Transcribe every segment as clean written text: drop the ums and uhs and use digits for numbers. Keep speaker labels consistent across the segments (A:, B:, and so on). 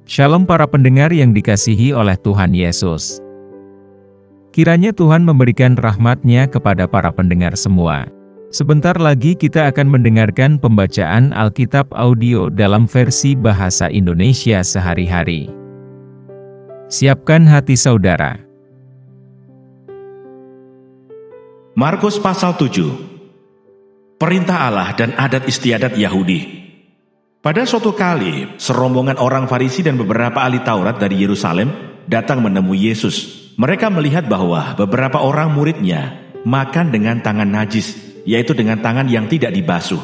A: Shalom para pendengar yang dikasihi oleh Tuhan Yesus. Kiranya Tuhan memberikan rahmat-Nya kepada para pendengar semua. Sebentar lagi kita akan mendengarkan pembacaan Alkitab audio dalam versi bahasa Indonesia sehari-hari. Siapkan hati saudara.
B: Markus pasal 7. Perintah Allah dan adat istiadat Yahudi. Pada suatu kali, serombongan orang Farisi dan beberapa ahli Taurat dari Yerusalem datang menemui Yesus. Mereka melihat bahwa beberapa orang muridnya makan dengan tangan najis, yaitu dengan tangan yang tidak dibasuh.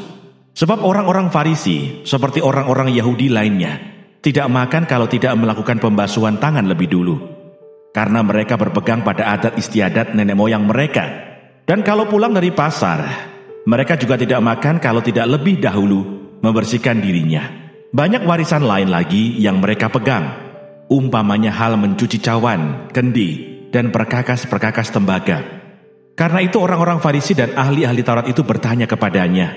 B: Sebab orang-orang Farisi, seperti orang-orang Yahudi lainnya, tidak makan kalau tidak melakukan pembasuhan tangan lebih dulu. Karena mereka berpegang pada adat istiadat nenek moyang mereka. Dan kalau pulang dari pasar, mereka juga tidak makan kalau tidak lebih dahulu membersihkan dirinya. Banyak warisan lain lagi yang mereka pegang, umpamanya hal mencuci cawan, kendi, dan perkakas-perkakas tembaga. Karena itu orang-orang Farisi dan ahli-ahli Taurat itu bertanya kepadanya,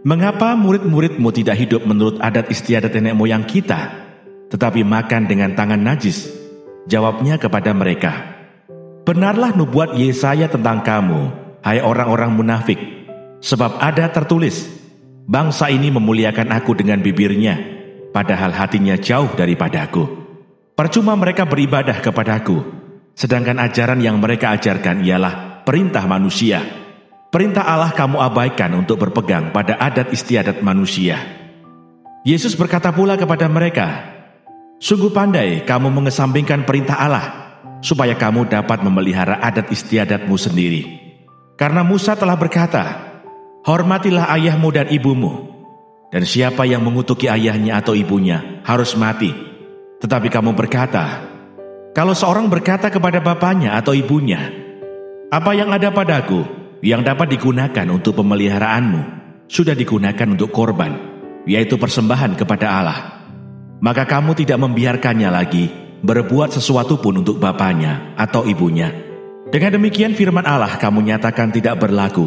B: "Mengapa murid-muridmu tidak hidup menurut adat istiadat nenek moyang kita, tetapi makan dengan tangan najis?" Jawabnya kepada mereka, "Benarlah nubuat Yesaya tentang kamu, hai orang-orang munafik, sebab ada tertulis, bangsa ini memuliakan aku dengan bibirnya, padahal hatinya jauh daripadaku. Percuma mereka beribadah kepadaku, sedangkan ajaran yang mereka ajarkan ialah perintah manusia. Perintah Allah kamu abaikan untuk berpegang pada adat istiadat manusia." Yesus berkata pula kepada mereka, "Sungguh pandai kamu mengesampingkan perintah Allah, supaya kamu dapat memelihara adat istiadatmu sendiri. Karena Musa telah berkata, hormatilah ayahmu dan ibumu, dan siapa yang mengutuki ayahnya atau ibunya harus mati. Tetapi kamu berkata, kalau seorang berkata kepada bapaknya atau ibunya, apa yang ada padaku yang dapat digunakan untuk pemeliharaanmu, sudah digunakan untuk korban, yaitu persembahan kepada Allah. Maka kamu tidak membiarkannya lagi berbuat sesuatu pun untuk bapaknya atau ibunya. Dengan demikian firman Allah kamu nyatakan tidak berlaku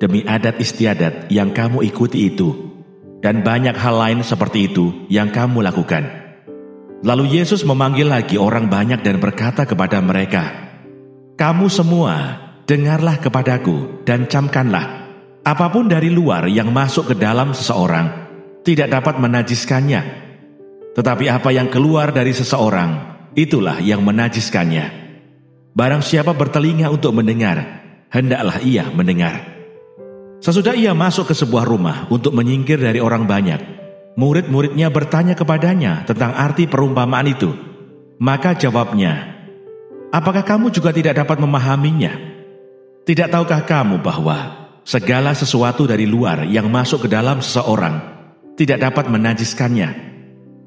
B: demi adat istiadat yang kamu ikuti itu, dan banyak hal lain seperti itu yang kamu lakukan." Lalu Yesus memanggil lagi orang banyak dan berkata kepada mereka, "Kamu semua dengarlah kepadaku dan camkanlah, apapun dari luar yang masuk ke dalam seseorang tidak dapat menajiskannya, tetapi apa yang keluar dari seseorang itulah yang menajiskannya. Barang siapa bertelinga untuk mendengar, hendaklah ia mendengar." Sesudah ia masuk ke sebuah rumah untuk menyingkir dari orang banyak, murid-muridnya bertanya kepadanya tentang arti perumpamaan itu. Maka jawabnya, "Apakah kamu juga tidak dapat memahaminya? Tidak tahukah kamu bahwa segala sesuatu dari luar yang masuk ke dalam seseorang tidak dapat menajiskannya?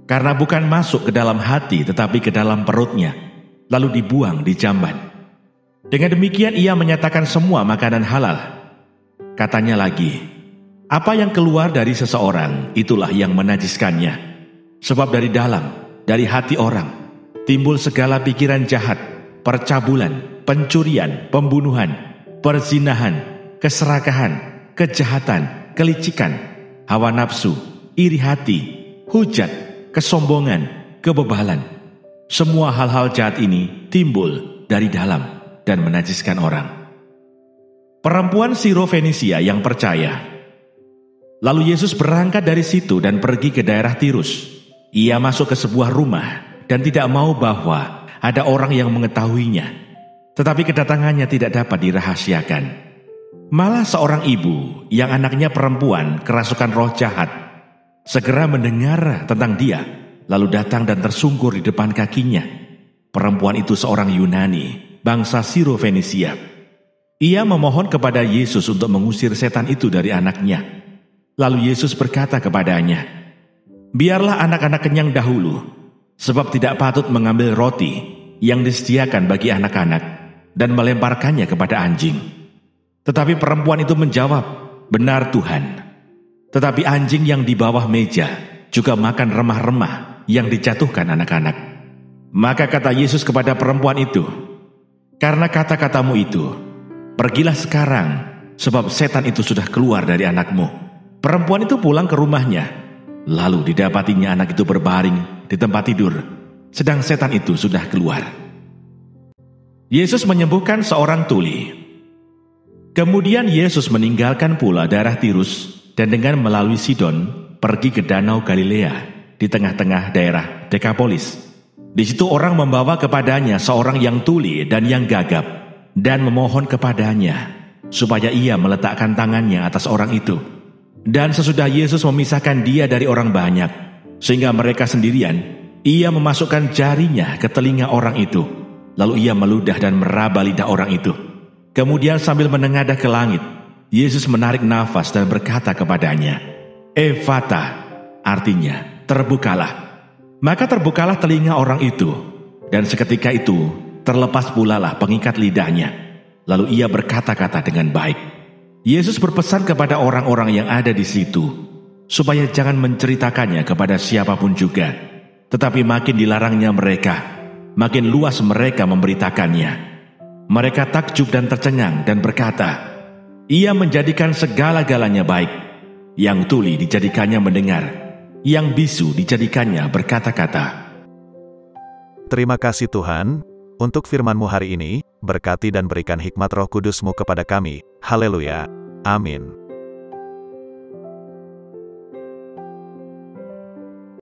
B: Karena bukan masuk ke dalam hati tetapi ke dalam perutnya, lalu dibuang di jamban. Dengan demikian ia menyatakan semua makanan halal." Katanya lagi, "Apa yang keluar dari seseorang, itulah yang menajiskannya. Sebab dari dalam, dari hati orang, timbul segala pikiran jahat, percabulan, pencurian, pembunuhan, perzinahan, keserakahan, kejahatan, kelicikan, hawa nafsu, iri hati, hujat, kesombongan, kebebalan. Semua hal-hal jahat ini timbul dari dalam dan menajiskan orang." Perempuan Siro-Fenisia yang percaya. Lalu Yesus berangkat dari situ dan pergi ke daerah Tirus. Ia masuk ke sebuah rumah dan tidak mau bahwa ada orang yang mengetahuinya, tetapi kedatangannya tidak dapat dirahasiakan. Malah seorang ibu yang anaknya perempuan kerasukan roh jahat segera mendengar tentang dia, lalu datang dan tersungkur di depan kakinya. Perempuan itu seorang Yunani, bangsa Siro-Fenisia. Ia memohon kepada Yesus untuk mengusir setan itu dari anaknya. Lalu Yesus berkata kepadanya, "Biarlah anak-anak kenyang dahulu, sebab tidak patut mengambil roti yang disediakan bagi anak-anak dan melemparkannya kepada anjing." Tetapi perempuan itu menjawab, "Benar Tuhan, tetapi anjing yang di bawah meja juga makan remah-remah yang dijatuhkan anak-anak." Maka kata Yesus kepada perempuan itu, "Karena kata-katamu itu, pergilah sekarang, sebab setan itu sudah keluar dari anakmu." Perempuan itu pulang ke rumahnya. Lalu didapatinya anak itu berbaring di tempat tidur sedang setan itu sudah keluar. Yesus menyembuhkan seorang tuli. Kemudian Yesus meninggalkan pula daerah Tirus dan dengan melalui Sidon pergi ke Danau Galilea di tengah-tengah daerah Dekapolis. Di situ orang membawa kepadanya seorang yang tuli dan yang gagap dan memohon kepadanya supaya ia meletakkan tangannya atas orang itu. Dan sesudah Yesus memisahkan dia dari orang banyak, sehingga mereka sendirian, ia memasukkan jarinya ke telinga orang itu. Lalu ia meludah dan meraba lidah orang itu. Kemudian sambil menengadah ke langit, Yesus menarik nafas dan berkata kepadanya, "Ephata," artinya, terbukalah. Maka terbukalah telinga orang itu, dan seketika itu terlepas pulalah pengikat lidahnya. Lalu ia berkata-kata dengan baik. Yesus berpesan kepada orang-orang yang ada di situ, supaya jangan menceritakannya kepada siapapun juga, tetapi makin dilarangnya mereka, makin luas mereka memberitakannya. Mereka takjub dan tercengang dan berkata, "Ia menjadikan segala-galanya baik. Yang tuli dijadikannya mendengar, yang bisu dijadikannya berkata-kata."
C: Terima kasih Tuhan, untuk firman-Mu hari ini, berkati dan berikan hikmat Roh Kudus-Mu kepada kami. Haleluya. Amin.